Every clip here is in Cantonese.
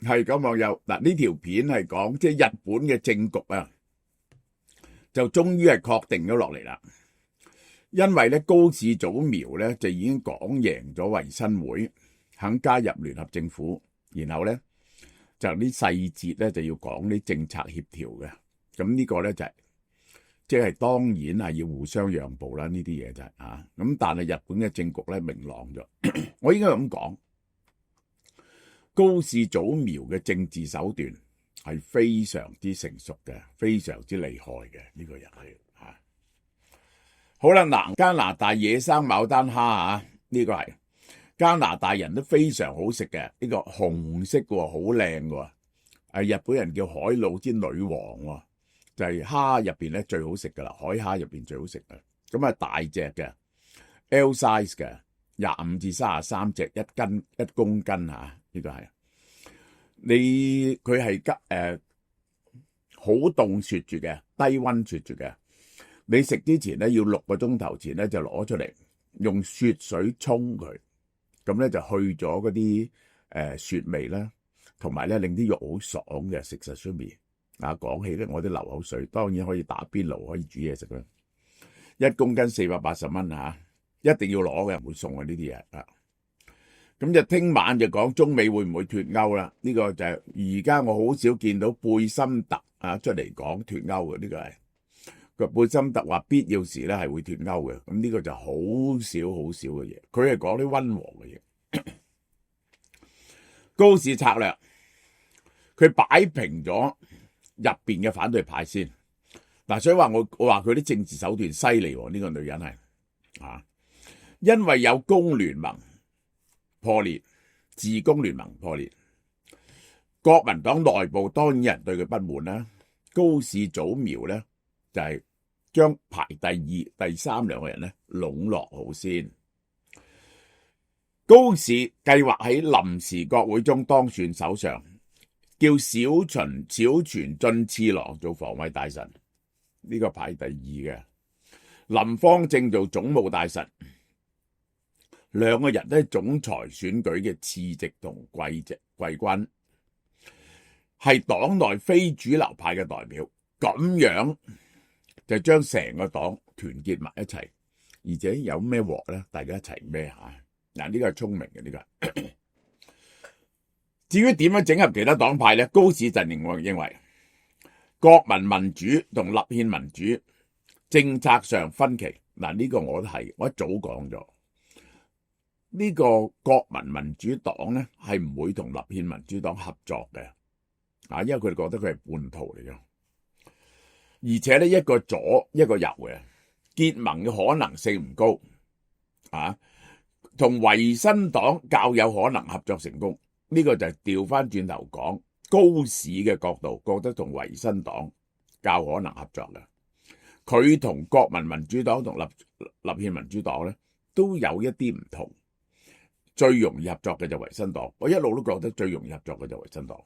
係咁網友嗱，呢條片係講即係日本嘅政局啊，就終於係確定咗落嚟啦。因為咧高市早苗咧就已經講贏咗維新會，肯加入聯合政府，然後咧就啲細節咧就要講啲政策協調嘅。咁呢個咧就係即係當然係要互相讓步啦。呢啲嘢就係咁，但係日本嘅政局咧明朗咗。我應該咁講，高市早苗嘅政治手段係非常之成熟嘅，非常之厲害嘅。呢個人係好啦。嗱，加拿大野生牡丹蝦呢個係加拿大人都非常好食嘅，呢個紅色嘅，好靚嘅，係日本人叫海老之女王，就係蝦入邊咧最好食噶啦，海蝦入邊最好食嘅。咁啊大隻嘅 L size 嘅，25至33隻1公斤呢個係佢係好凍雪住嘅，低溫雪住嘅。你食之前咧要6個鐘頭前咧就攞出嚟，用雪水沖佢，咁咧就去咗嗰啲雪味啦，同埋咧令啲肉好爽嘅。食實上面講起咧我都流口水。當然可以打邊爐，可以煮嘢食啦。1公斤480蚊一定要攞嘅，唔會送呢啲嘢。咁就聽晚就講中美會唔會脫鈎啦？呢個就係而家我好少見到貝森特出嚟講脫鈎嘅。呢個係個貝森特話必要時咧係會脫鈎嘅。咁呢個就好少嘅嘢，佢係講啲溫和嘅嘢。高市策略，佢擺平咗入邊嘅反對派先。所以話我話佢啲政治手段犀利喎。呢個女人係因為有工聯盟破裂，自工聯盟破裂，國民黨內部當然有人對佢不滿啦。高市早苗咧就係將排第2、第3兩個人咧籠絡好先。高市計劃喺臨時國會中當選首相，叫小泉進次郎做防衛大臣，呢個排第2嘅。林芳正做總務大臣。兩個人都係總裁選舉嘅次席同季軍，係黨內非主流派嘅代表，咁樣就將成個黨團結埋一齊，而且有咩鑊咧？大家一齊孭呢個係聰明嘅呢個。至於點樣整合其他黨派咧？高市陣營我認為國民民主同立憲民主政策上分歧。呢個我一早講咗。呢個國民民主黨咧係唔會同立憲民主黨合作嘅，因為佢哋覺得佢係叛徒嚟嘅，而且咧一個左一個右嘅結盟嘅可能性唔高，同維新黨較有可能合作成功。呢個就係調翻轉頭講高市嘅角度，覺得同維新黨較可能合作嘅。佢同國民民主黨同立憲民主黨咧都有一啲唔同。最容易合作嘅就維新黨，我一路都覺得最容易合作嘅就維新黨。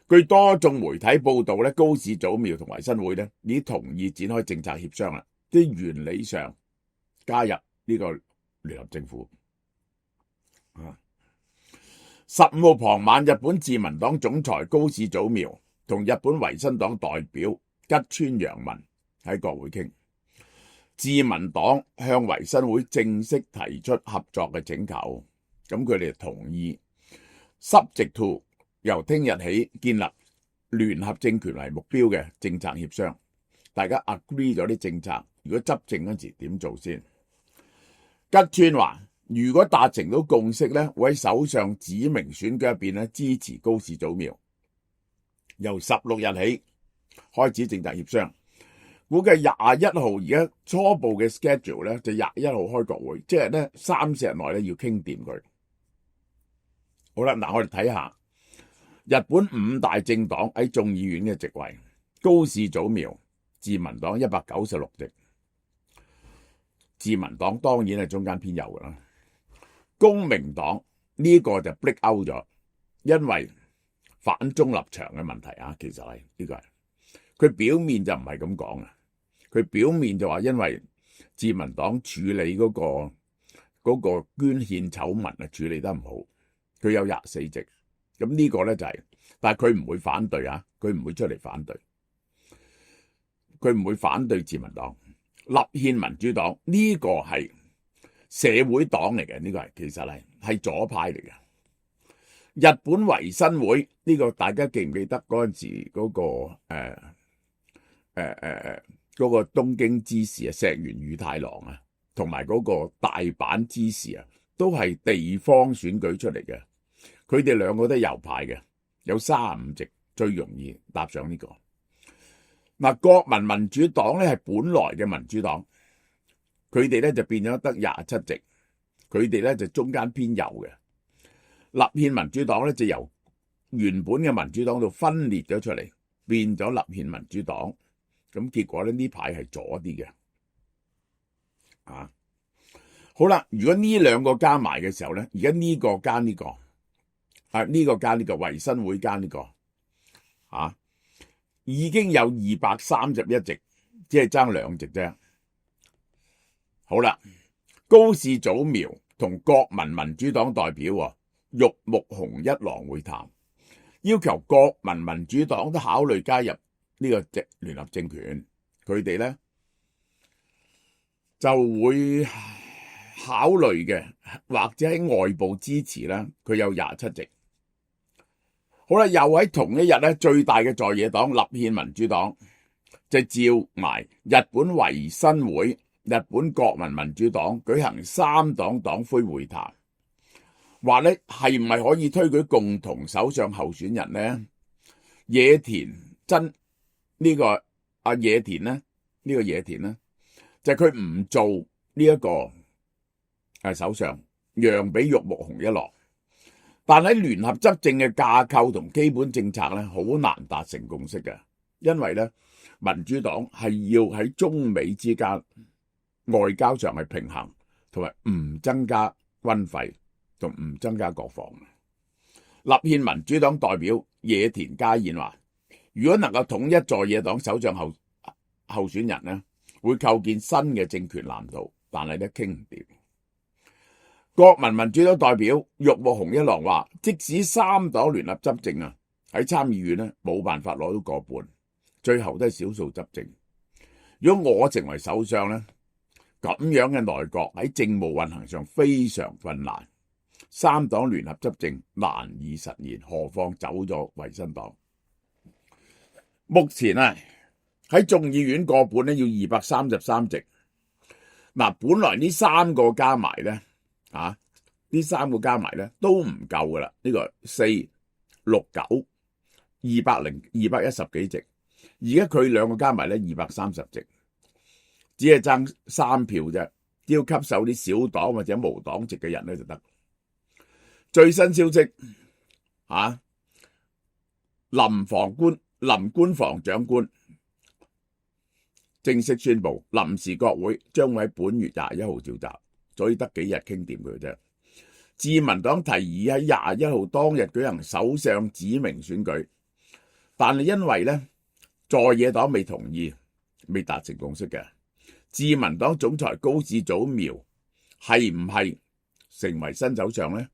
據多眾媒體報道咧，高市早苗同維新會咧已同意展開政策協商啦，即原理上加入呢個聯合政府。15號傍晚，日本自民黨總裁高市早苗同日本維新黨代表吉川洋文喺國會傾。自民黨向維新會正式提出合作嘅請求，咁佢哋同意 subject to 由聽日起建立聯合政權為目標嘅政策協商，大家 agree 咗啲政策，如果執政嗰時點做先。吉川話如果達成到共識咧，會喺首相指名選舉入邊咧支持高市早苗，由16日起開始政策協商。估計21號而家初步嘅 schedule 咧就21號開國會，即係咧3-4日內咧要傾掂佢。好啦，我哋睇下日本5大政黨喺眾議院嘅席位，高市早苗自民黨196席，自民黨當然係中間偏右噶啦。公明黨呢個就 break out 咗，因為反中立場嘅問題其實係呢個係佢表面就唔係咁講啊。佢表面就話因為自民黨處理嗰個捐獻醜聞處理得唔好，佢有24席，咁呢個咧就係，但係佢唔會反對啊，佢唔會出嚟反對，佢唔會反對自民黨。立憲民主黨呢個係社會黨嚟嘅，呢個係其實係左派嚟嘅。日本維新會呢個大家記唔記得嗰陣時嗰個東京知事啊，石原裕太郎啊，同埋嗰個大阪知事啊，都係地方選舉出嚟嘅。佢哋兩個都係右派嘅，有35席，最容易搭上呢個。嗱，國民民主黨咧係本來嘅民主黨，佢哋咧就變咗得27席，佢哋咧就中間偏右嘅。立憲民主黨咧就由原本嘅民主黨度分裂咗出嚟，變咗立憲民主黨。咁結果咧呢排係左啲嘅。好啦，如果呢兩個加埋嘅時候咧，而家呢個加呢個，呢個加呢個維新會加呢個，已經有231席，只係爭2席啫。好啦，高市早苗同國民民主黨代表玉木雄一郎會談，要求國民民主黨都考慮加入呢個聯合政權，佢哋咧就會考慮嘅，或者喺外部支持啦。佢有27席。好啦，又喺同一日咧，最大嘅在野黨立憲民主黨就召埋日本維新會、日本國民民主黨舉行3黨黨魁會談，話咧係唔係可以推舉共同首相候選人呢？野田真呢個野田呢？呢個野田呢，就係佢唔做呢一個首相，讓俾玉木雄一郎。但喺聯合執政嘅架構同基本政策咧，好難達成共識嘅，因為咧民主黨係要喺中美之間外交上係平衡，同埋唔增加軍費同唔增加國防。立憲民主黨代表野田佳彥話，如果能夠統一在野黨首相候選人咧，會構建新嘅政權藍圖，但係咧傾唔掂。國民民主黨代表玉木雄一郎話，即使3黨聯合執政喺參議院咧冇辦法攞到過半，最後都係少數執政。如果我成為首相咧，咁樣嘅內閣喺政務運行上非常困難，3黨聯合執政難以實現，何況走咗維新黨。目前喺眾議院過半咧要233席。本來呢3個加埋咧。呢3個加埋咧都唔夠噶啦，呢個4、6、9、210幾席，而家佢兩個加埋咧230席，只係爭3票啫，只要吸收啲小黨或者無黨籍嘅人咧就得。最新消息林官房長官正式宣布，臨時國會將會喺本月21號召集。所以得幾日傾掂佢啫。自民黨提議喺21號當日舉行首相指名選舉，但係因為咧在野黨未同意，未達成共識嘅。自民黨總裁高市早苗係唔係成為新首相咧？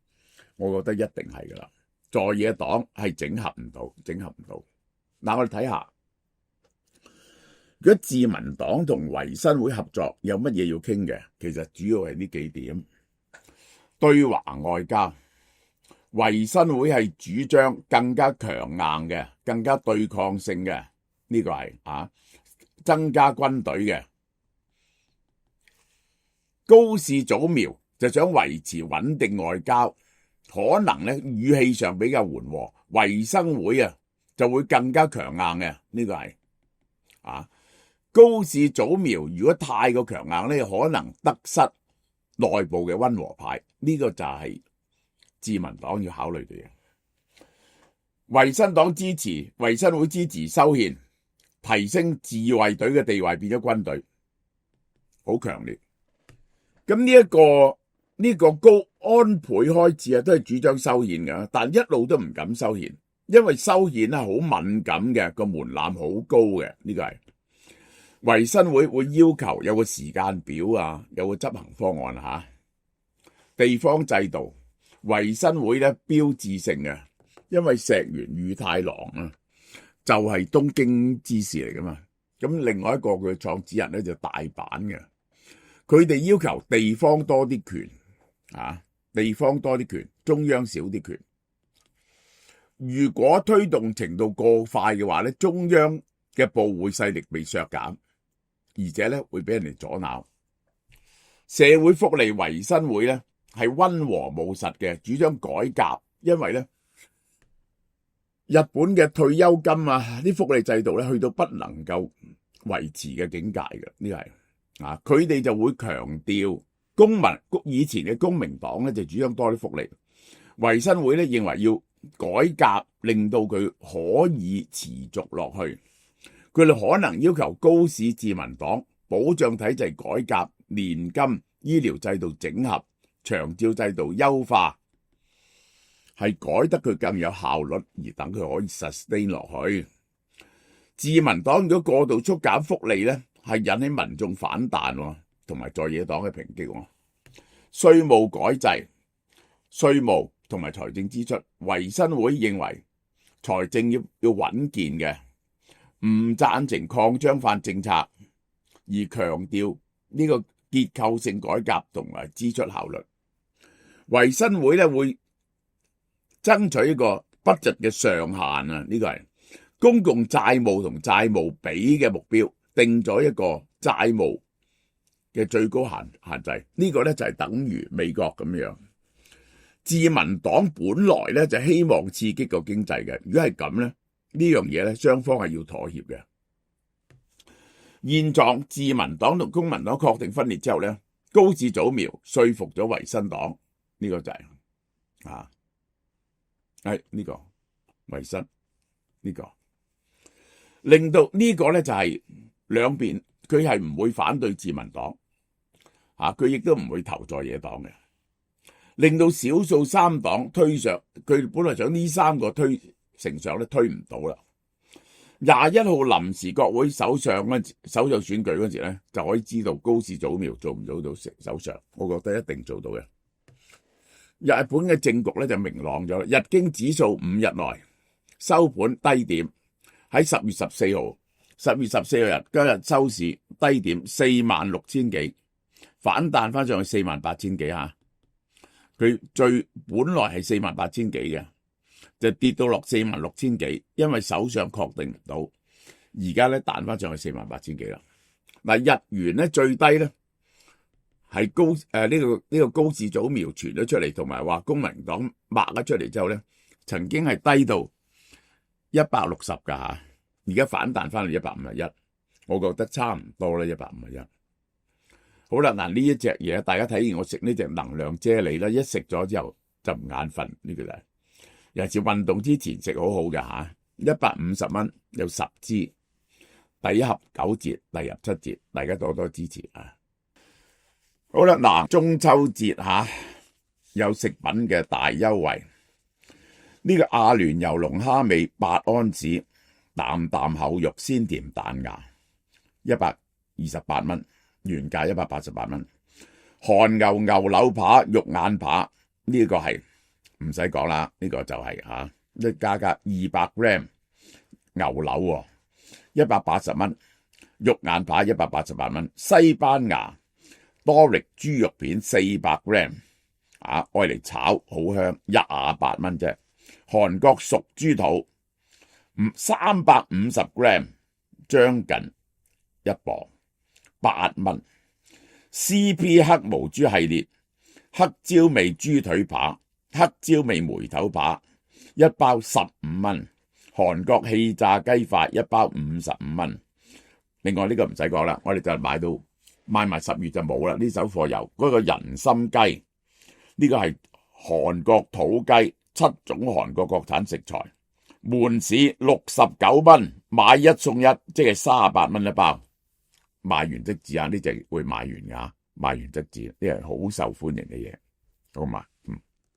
我覺得一定係噶啦。在野黨係整合唔到。我哋睇下，如果自民黨同維新會合作，有乜嘢要傾嘅？其實主要係呢幾點：對華外交，維新會係主張更加強硬嘅、更加對抗性嘅，呢個係增加軍隊嘅。高市早苗就想維持穩定外交，可能咧語氣上比較緩和。維新會就會更加強硬嘅，呢個係高市早苗如果太過強硬咧，可能得失內部嘅溫和派，呢個就係自民黨要考慮嘅嘢。維新黨支持，維新會支持修憲，提升自衛隊嘅地位，變咗軍隊，好強烈。咁呢個高安倍開始都係主張修憲嘅，但一路都唔敢修憲，因為修憲好敏感嘅，個門檻好高嘅，呢個係。維新會要求有個時間表有個執行方案地方制度，維新會咧標誌性嘅，因為石原裕太郎啊，就係東京知事嚟噶嘛。咁另外一個佢創始人咧就大阪嘅，佢哋要求地方多啲權啊，地方多啲權，中央少啲權。如果推動程度過快嘅話咧，中央嘅部會勢力被削減，而且咧會俾人哋阻撓。社會福利維新會咧係溫和務實嘅，主張改革，因為咧日本嘅退休金啊，啲福利制度咧去到不能夠維持嘅境界嘅，呢個係啊，佢哋就會強調公民，以前嘅公民黨咧就主張多啲福利，維新會咧認為要改革，令到佢可以持續落去。佢哋可能要求高市自民黨保障體制改革、年金、醫療制度整合、長照制度優化，係改得佢更有效率，而等佢可以 sustain 落去。自民黨如果過度縮減福利咧，係引起民眾反彈，同埋在野黨嘅抨擊。稅務改制、稅務同埋財政支出，維新會認為財政要穩健嘅，唔贊成擴張化政策，而強調呢個結構性改革同埋支出效率。維新會咧會爭取一個 budget 嘅上限啊，呢個係公共債務同債務比嘅目標，定咗一個債務嘅最高限制。呢個咧就係等於美國咁樣。自民黨本來咧就希望刺激個經濟嘅，如果係咁咧，呢樣嘢咧雙方係要妥協嘅。現狀自民黨同公民黨確定分裂之後咧，高市早苗說服咗維新黨，呢個就係呢個維新呢個，令到呢個咧就係兩邊佢係唔會反對自民黨，佢亦都唔會投在野黨嘅，令到少數三黨推上，佢本來想呢三個推成上咧推唔到啦。21號臨時國會首相選舉嗰時咧，就可以知道高市早苗做唔做到首相，我覺得一定做到嘅。日本嘅政局咧就明朗咗，日經指數5日內收盤低點，喺10月14號今日收市低點46,000幾，反彈翻上去48,000幾吓。佢本來係48,000幾嘅，就跌到落46,000幾，因為首相確定唔到，而家咧彈翻上去48,000幾啦。嗱，日元咧最低咧係呢個高市早苗傳咗出嚟，同埋話公民黨擘咗出嚟之後咧，曾經係低到160噶吓，而家反彈翻嚟151，我覺得差唔多啦，151。好啦，嗱，呢一隻嘢，大家睇完我食呢隻能量啫喱啦，一食咗之後就唔眼瞓，呢個就係尤其是運動之前食好好嘅吓，150蚊有10支，第一盒9折，第二盒7折，大家多多支持啊！好啦，嗱，中秋節吓有食品嘅大優惠，呢個阿聯酋龍蝦尾8安士，啖啖厚肉，鮮甜彈牙，128蚊。原價188蚊，韓牛牛柳扒肉眼扒呢個係唔使講啦，呢個就係一加200 gram 牛柳180蚊，肉眼扒188蚊，西班牙多力豬肉片400 gram 愛嚟炒好香，28蚊啫。韓國熟豬肚350 gram 將近1磅。8蚊。CP 黑毛豬系列黑椒味豬腿扒、黑椒味梅頭扒一包15蚊。韓國氣炸雞塊一包55蚊。另外呢個唔使講啦，我哋就賣埋10月就冇啦。呢手貨有嗰個人參雞，呢個係韓國土雞，7種韓國國產食材，門市69蚊，買1送1，即係38蚊一包。賣完即止啊！呢隻會賣完噶，賣完即止，呢係好受歡迎嘅嘢，好嘛？